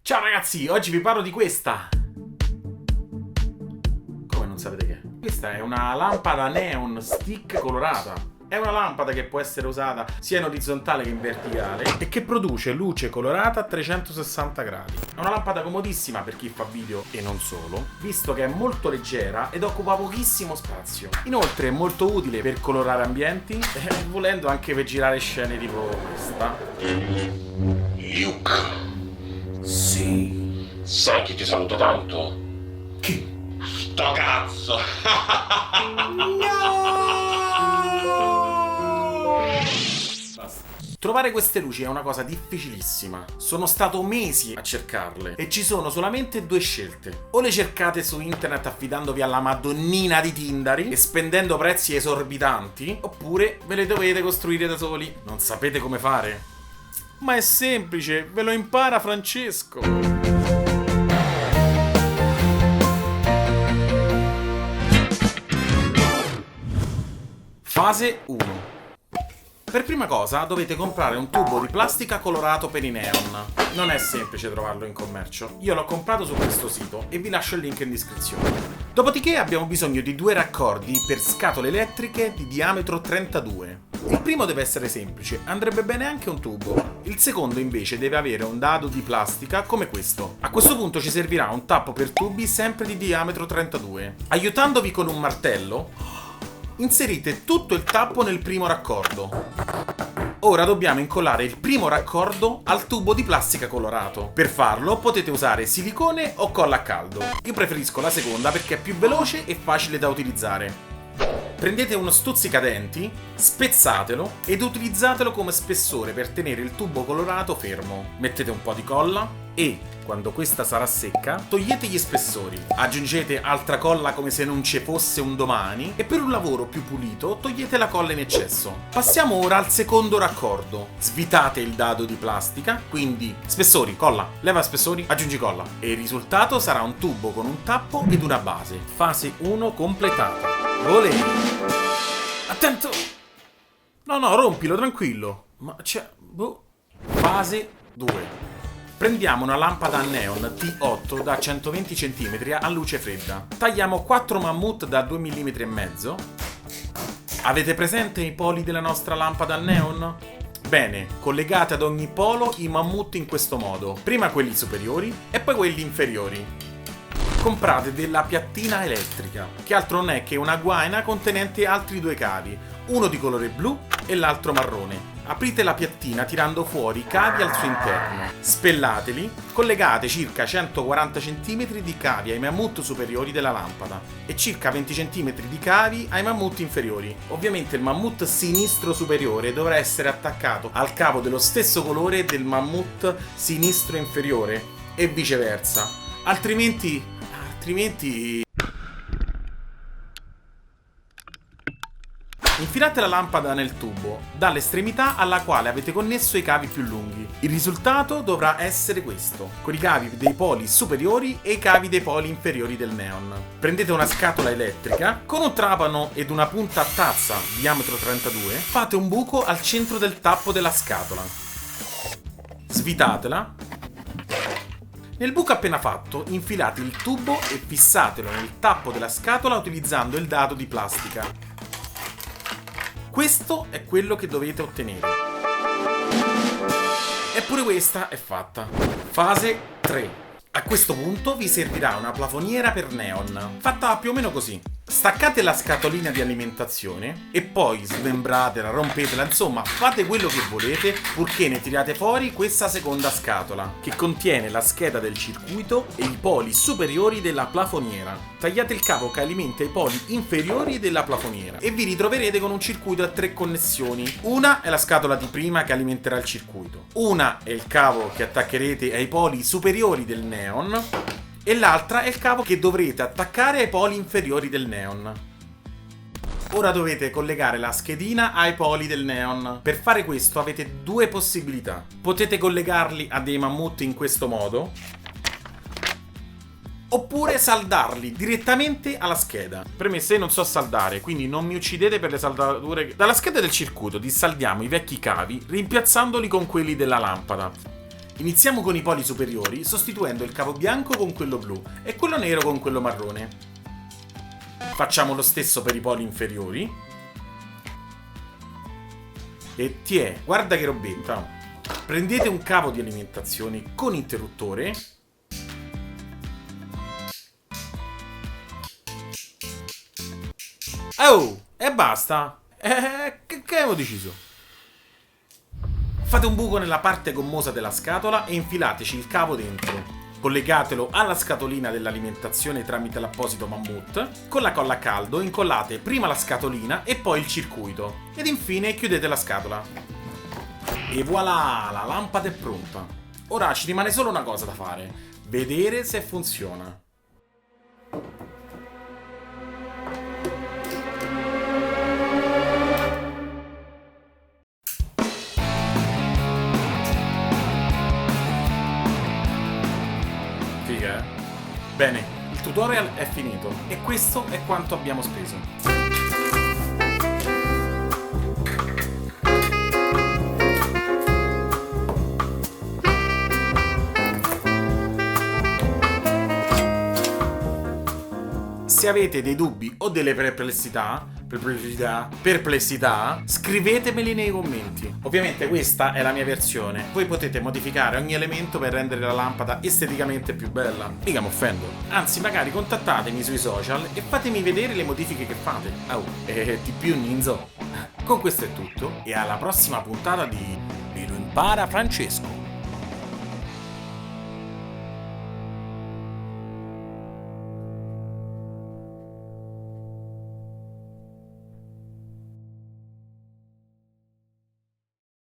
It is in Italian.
Ciao ragazzi, oggi vi parlo di questa. Come non sapete che è? Questa è una lampada neon stick colorata. È una lampada che può essere usata sia in orizzontale che in verticale e che produce luce colorata a 360 gradi. È una lampada comodissima per chi fa video e non solo, visto che è molto leggera ed occupa pochissimo spazio. Inoltre è molto utile per colorare ambienti e volendo anche per girare scene tipo questa. Luke, Sì. sai chi ti saluta tanto? Chi? Sto cazzo! Trovare queste luci è una cosa difficilissima. Sono stato mesi a cercarle e ci sono solamente due scelte. O le cercate su internet affidandovi alla madonnina di Tindari e spendendo prezzi esorbitanti, oppure ve le dovete costruire da soli. Non sapete come fare? Ma è semplice, ve lo impara Francesco. Fase 1. Per prima cosa dovete comprare un tubo di plastica colorato per i neon. Non è semplice trovarlo in commercio. Io l'ho comprato su questo sito e vi lascio il link in descrizione. Dopodiché abbiamo bisogno di due raccordi per scatole elettriche di diametro 32. Il primo deve essere semplice, andrebbe bene anche un tubo. Il secondo invece deve avere un dado di plastica come questo. A questo punto ci servirà un tappo per tubi sempre di diametro 32. Aiutandovi con un martello, inserite tutto il tappo nel primo raccordo. Ora dobbiamo incollare il primo raccordo al tubo di plastica colorato. Per farlo potete usare silicone o colla a caldo. Io preferisco la seconda perché è più veloce e facile da utilizzare. Prendete uno stuzzicadenti, spezzatelo ed utilizzatelo come spessore per tenere il tubo colorato fermo. Mettete un po' di colla e, quando questa sarà secca, togliete gli spessori. Aggiungete altra colla come se non ci fosse un domani e per un lavoro più pulito togliete la colla in eccesso. Passiamo ora al secondo raccordo. Svitate il dado di plastica, quindi spessori, colla, leva spessori, aggiungi colla. E il risultato sarà un tubo con un tappo ed una base. Fase 1 completata. Olè! Attento! No, rompilo, tranquillo. Ma c'è... Fase 2. Prendiamo una lampada a neon T8 da 120 cm a luce fredda. Tagliamo 4 mammut da 2,5 mm. Avete presente i poli della nostra lampada a neon? Bene, collegate ad ogni polo i mammut in questo modo. Prima quelli superiori e poi quelli inferiori. Comprate della piattina elettrica, che altro non è che una guaina contenente altri due cavi, uno di colore blu e l'altro marrone. Aprite la piattina tirando fuori i cavi al suo interno. Spellateli, collegate circa 140 cm di cavi ai mammut superiori della lampada e circa 20 cm di cavi ai mammut inferiori. Ovviamente il mammut sinistro superiore dovrà essere attaccato al cavo dello stesso colore del mammut sinistro inferiore e viceversa. Altrimenti... Infilate la lampada nel tubo, dall'estremità alla quale avete connesso i cavi più lunghi. Il risultato dovrà essere questo, con i cavi dei poli superiori e i cavi dei poli inferiori del neon. Prendete una scatola elettrica, con un trapano ed una punta a tazza, diametro 32, fate un buco al centro del tappo della scatola. Svitatela. Nel buco appena fatto, infilate il tubo e fissatelo nel tappo della scatola utilizzando il dado di plastica. Questo è quello che dovete ottenere. Eppure questa è fatta. Fase 3. A questo punto vi servirà una plafoniera per neon, fatta più o meno così. Staccate la scatolina di alimentazione e poi smembratela, rompetela, insomma fate quello che volete purché ne tirate fuori questa seconda scatola che contiene la scheda del circuito e i poli superiori della plafoniera. Tagliate il cavo che alimenta i poli inferiori della plafoniera e vi ritroverete con un circuito a 3 connessioni. Una è la scatola di prima che alimenterà il circuito, una è il cavo che attaccherete ai poli superiori del neon e l'altra è il cavo che dovrete attaccare ai poli inferiori del neon. Ora dovete collegare la schedina ai poli del neon. Per fare questo avete due possibilità. Potete collegarli a dei mammut in questo modo, oppure saldarli direttamente alla scheda. Premesso, io non so saldare, quindi non mi uccidete per le saldature. Dalla scheda del circuito dissaldiamo i vecchi cavi rimpiazzandoli con quelli della lampada. Iniziamo con i poli superiori sostituendo il cavo bianco con quello blu e quello nero con quello marrone. Facciamo lo stesso per i poli inferiori. E tiè, guarda che robetta. Prendete un cavo di alimentazione con interruttore. Oh, e basta. Che avevo deciso? Fate un buco nella parte gommosa della scatola e infilateci il cavo dentro. Collegatelo alla scatolina dell'alimentazione tramite l'apposito mammut. Con la colla a caldo incollate prima la scatolina e poi il circuito. Ed infine chiudete la scatola. E voilà, la lampada è pronta. Ora ci rimane solo una cosa da fare. Vedere se funziona. Figa, eh? Bene, il tutorial è finito e questo è quanto abbiamo speso. Se avete dei dubbi o delle perplessità, scrivetemeli nei commenti. Ovviamente questa è la mia versione. Voi potete modificare ogni elemento per rendere la lampada esteticamente più bella. Mica mi offendo. Anzi, magari contattatemi sui social e fatemi vedere le modifiche che fate. Oh, e di più ninzo. Con questo è tutto e alla prossima puntata di Me lo impara Francesco.